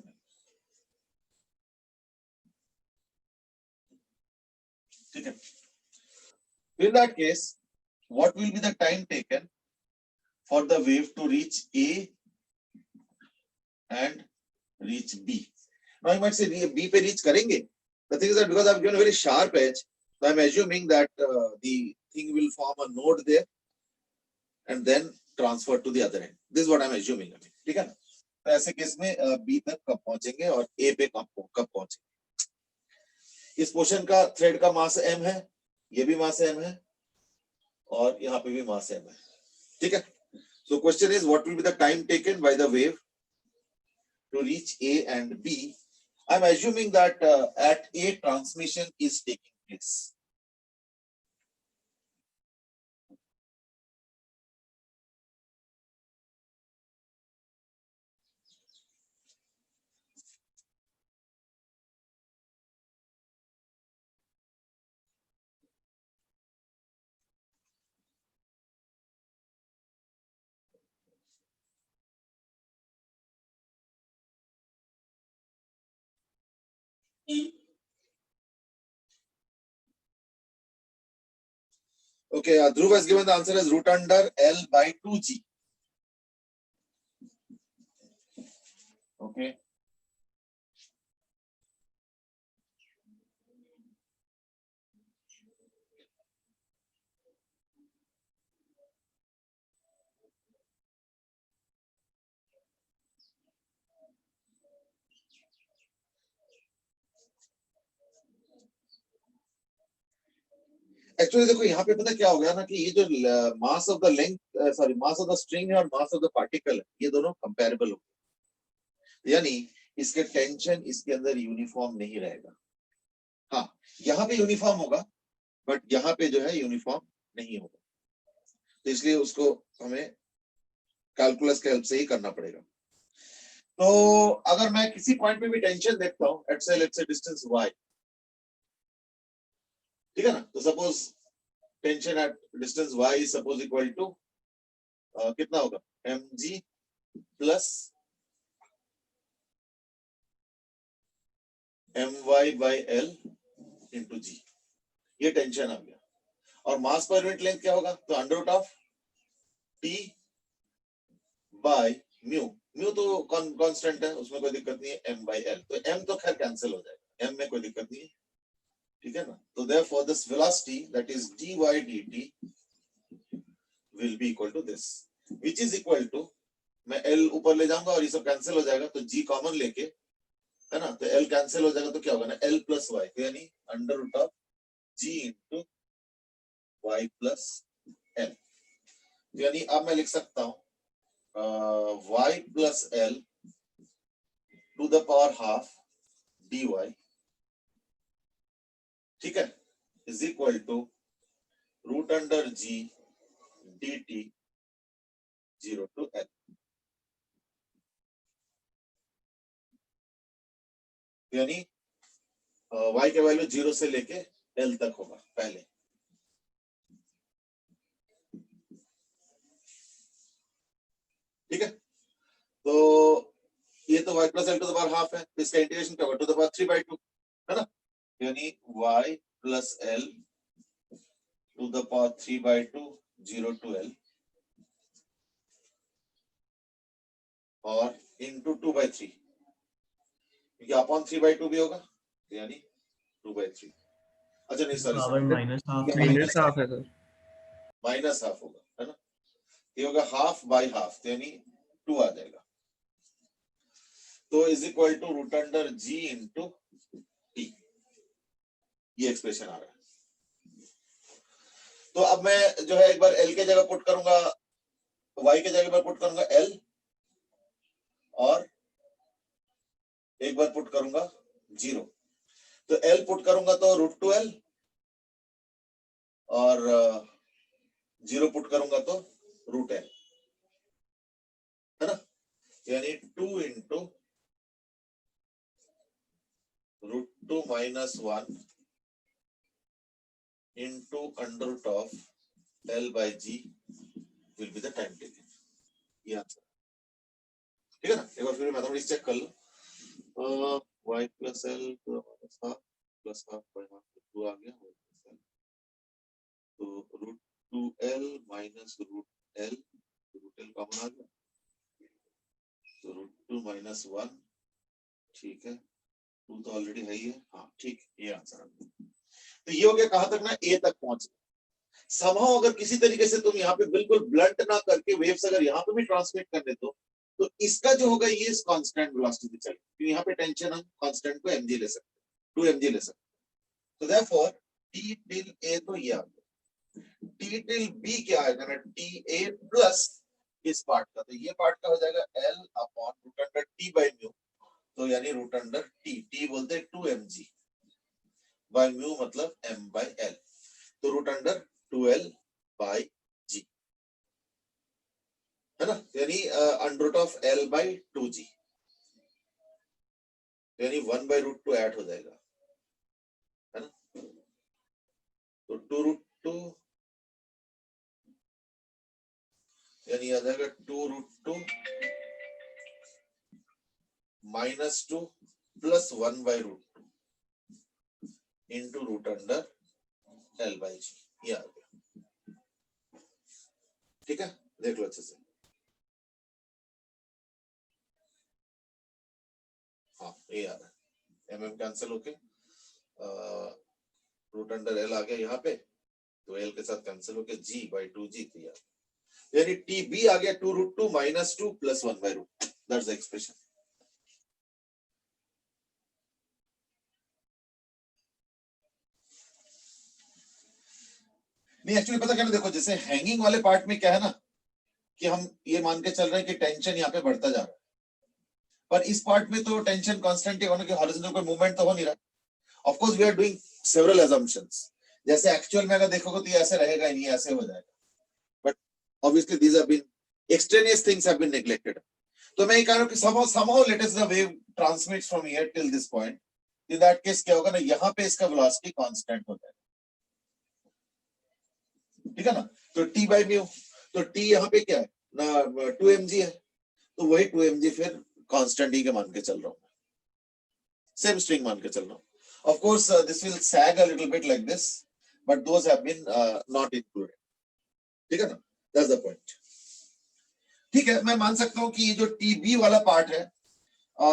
ठीक है, in that case what will be the time taken for the wave to reach A and reach B? Now you might say B पे reach करेंगे. The thing is that because I've given a very sharp edge, so I'm assuming that the thing will form a node there and then transfer to the other end. This is what I'm assuming. ठीक है ना। तो ऐसे case में B तक कब पहुंचेंगे और A पे कब पहुंचेंगे। इस पोर्शन का थ्रेड का मास m है, ये भी मास m है, और यहाँ पे भी मास m है, ठीक है। So question is what will be the time taken by the wave to reach A and B? I'm assuming that at A transmission is taking place. Okay, Dhruv has given the answer as root under L by 2G. Okay. Actually देखो यहाँ पे पता क्या हो गया ना कि ये जो mass of the length sorry mass of the string है और मास ऑफ द पार्टिकल है, ये दोनों कंपेरेबल हो गए, यानी इसके टेंशन इसके अंदर यूनिफॉर्म नहीं रहेगा। हाँ, यहाँ पे यूनिफॉर्म होगा बट यहाँ पे जो है यूनिफॉर्म नहीं होगा, तो इसलिए उसको हमें कैलकुलस के हेल्प से ही करना पड़ेगा। तो अगर मैं किसी पॉइंट पे भी टेंशन देखता हूँ एट से लेट्स से डिस्टेंस y, ठीक है ना, तो suppose tension at distance y is suppose equal to कितना होगा mg plus my by l into g, ये टेंशन आ गया। और मास पर यूनिट लेंथ क्या होगा, तो under root of t by mu, mu तो कांस्टेंट है, उसमें कोई दिक्कत नहीं है, m by l, तो m तो खैर कैंसिल हो जाएगा, m में कोई दिक्कत नहीं है, ठीक है ना। तो therefore this velocity that is dy dt will be equal to this, which is equal to, मैं l ऊपर ले जाऊंगा और ये सब कैंसिल हो जाएगा, तो g कॉमन लेके, है ना, तो l कैंसिल हो जाएगा, तो क्या होगा ना l प्लस y, तो यानी under root of g into y plus l, यानी अब मैं लिख सकता हूं y plus l to the power half dy, ठीक है, is equal to root under g dt 0 to l। यानी y के वैल्यू 0 से लेके l तक होगा पहले, ठीक है। तो ये तो y plus l to the power half है, तो इसका इंटीग्रेशन क्या होगा, टू द पावर 3/2, है ना, यानी y plus l to the power 3/2 0 to l और इंटू 2/3, क्योंकि अपॉन 3/2 भी होगा, यानी 2/3। अच्छा नहीं सॉरी माइनस हाफ है सर, माइनस हाफ होगा, है ना, ये होगा हाफ बाय हाफ, तो यानी 2 आ जाएगा, तो is equal to root under g into T, ये एक्सप्रेशन आ रहा है। तो अब मैं जो है एक बार L के जगह पुट करूंगा, Y के जगह पर पुट करूंगा L, और एक बार पुट करूंगा 0। तो L पुट करूंगा तो √2L, और 0 पुट करूंगा तो √L, है ना। यानी 2 into √2 minus 1 into under root of L by G will be the time taken. ये आंसर, ठीक है ना। एक बार फिर मैथमेटिक्स चेक कर लो। y plus L to the minus half plus half by half, 2 आ गया, y plus L तो √2L minus √L, √L common आ गया, तो √2 minus 1, ठीक है, 2 तो ऑलरेडी है ही है, हाँ ठीक, ये आंसर आ गया। तो ये हो गया कहां तक ना, ए तक पहुंच। समहाउ अगर किसी तरीके से तुम यहाँ पे बिल्कुल ब्लंट ना करके वेव्स अगर यहाँ पे भी ट्रांसमिट करने दो, तो इसका जो होगा ये कांस्टेंट वेलोसिटी पे चलेगा, क्योंकि यहाँ पे टेंशन हम कांस्टेंट को mg ले सकते हैं, 2 mg ले सकते हैं। तो देयरफॉर t टिल a तो ये आ गया, t टिल b क्या आएगा ना, ta प्लस इस पार्ट का, तो ये पार्ट का हो जाएगा l upon root under t by mu, तो यानी रूट अंडर t बोलते हैं 2 mg बाय म्यू मतलब m बाय l, तो root under 2L by G, है ना, यानी under root of L by 2G, यानी 1 बाय √2 ऐड हो जाएगा, है ना। तो 2√2 यानी आ जाएगा 2√2 minus 2 plus 1 by √2 into root under L by G, ये आ गया, ठीक है। देख लो अच्छे से, हाँ ये आ रहा है, mm कैंसिल होके रूट अंडर L आ गया यहाँ पे, तो L के साथ कैंसिल होके G बाय 2G, यानी TB आ गया 2√2 minus 2 plus 1 by √2, that's the expression. नहीं एक्चुअली पता क्या ना, देखो जैसे हैंगिंग वाले पार्ट में क्या है ना, कि हम ये मान के चल रहे हैं कि टेंशन यहाँ पे बढ़ता जा रहा है, पर इस पार्ट में तो टेंशन कांस्टेंट ही होने के, हॉरिजॉन्टल कोई मूवमेंट तो हो नहीं रहा। Of course we are doing several assumptions, जैसे एक्चुअल में अगर देखोगे तो ये ऐसे रहेगा ही नहीं, ऐसे हो जाएगा, but obviously these have been extraneous things have been neglected. तो मैं ये कह रहा हूं कि somehow let us the wave transmits from here till this point, in that case क्या होगा ना, यहाँ पे इसका वेलोसिटी कांस्टेंट हो जाएगा, ठीक है ना। तो t बाय म्यू, तो t यहाँ पे क्या है ना, 2 mg है, तो वही 2 mg फिर कांस्टेंट ही के मान के चल रहा हूं, सेम स्ट्रिंग मान के चल रहा हूं। Of course this will sag a little bit like this, but those have been not included, ठीक है ना, दैट्स द पॉइंट। ठीक है, मैं मान सकता हूं कि ये जो TB वाला पार्ट है,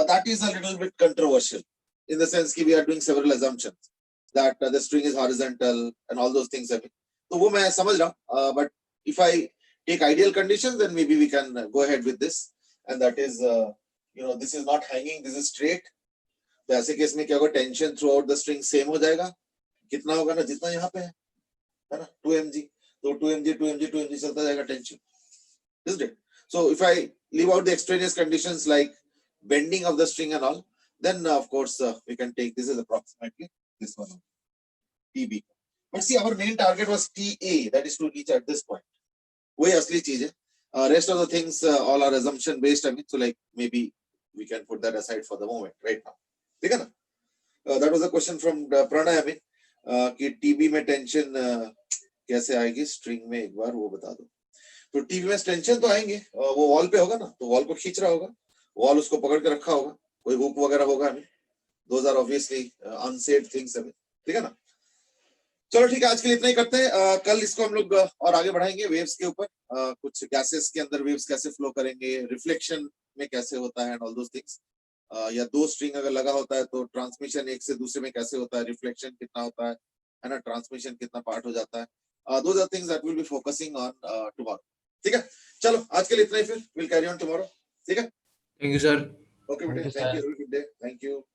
that is a little bit controversial in the sense कि we are doing several assumptions that the string is horizontal and all those things. तो वो मैं समझ रहा हूं, but if I take ideal conditions then maybe we can go ahead with this, and that is this is not hanging, this is straight। तो ऐसे case में क्या होगा, tension through out the string same हो जाएगा, कितना होगा ना, जितना यहाँ पे है ना 2 mg, तो 2 mg चलता जाएगा tension, isn't it? So if I leave out the extraneous conditions like bending of the string and all, then of course we can take this as approximately this one, TB. But see, our main target was TA, that is to reach at this point. वही असली चीज है, rest of the things all are assumption based, I mean, so like maybe we can put that aside for the moment right now, ठीक है ना। that was a question from Pranay, I mean, कि TB में tension कैसे आएगी string में, एक बार वो बता दो। तो टीवी में टेंशन तो आएंगे, वो वॉल पे होगा ना, तो वॉल को खींच रहा होगा, वॉल उसको पकड़ के रखा होगा, कोई हुक वगैरह होगा, हमें those are obviously unsaid things, ठीक है ना। चलो ठीक है, आज के लिए इतना ही करते हैं, कल इसको हम लोग और आगे बढ़ाएंगे वेव्स के ऊपर, कुछ गैसेस के अंदर वेव्स कैसे फ्लो करेंगे, रिफ्लेक्शन में कैसे होता है एंड ऑल दोस थिंग्स, या दो स्ट्रिंग अगर लगा होता है तो ट्रांसमिशन एक से दूसरे में कैसे होता है, रिफ्लेक्शन कितना होता है ना, ट्रांसमिशन कितना पार्ट हो जाता है, those are things that will be focusing on tomorrow, ठीक है। चलो आज के लिए इतना ही, फिर विल कैरी ऑन टुमारो, ठीक है। Thank you sir. ओके बेटे, thank you, good day, thank you.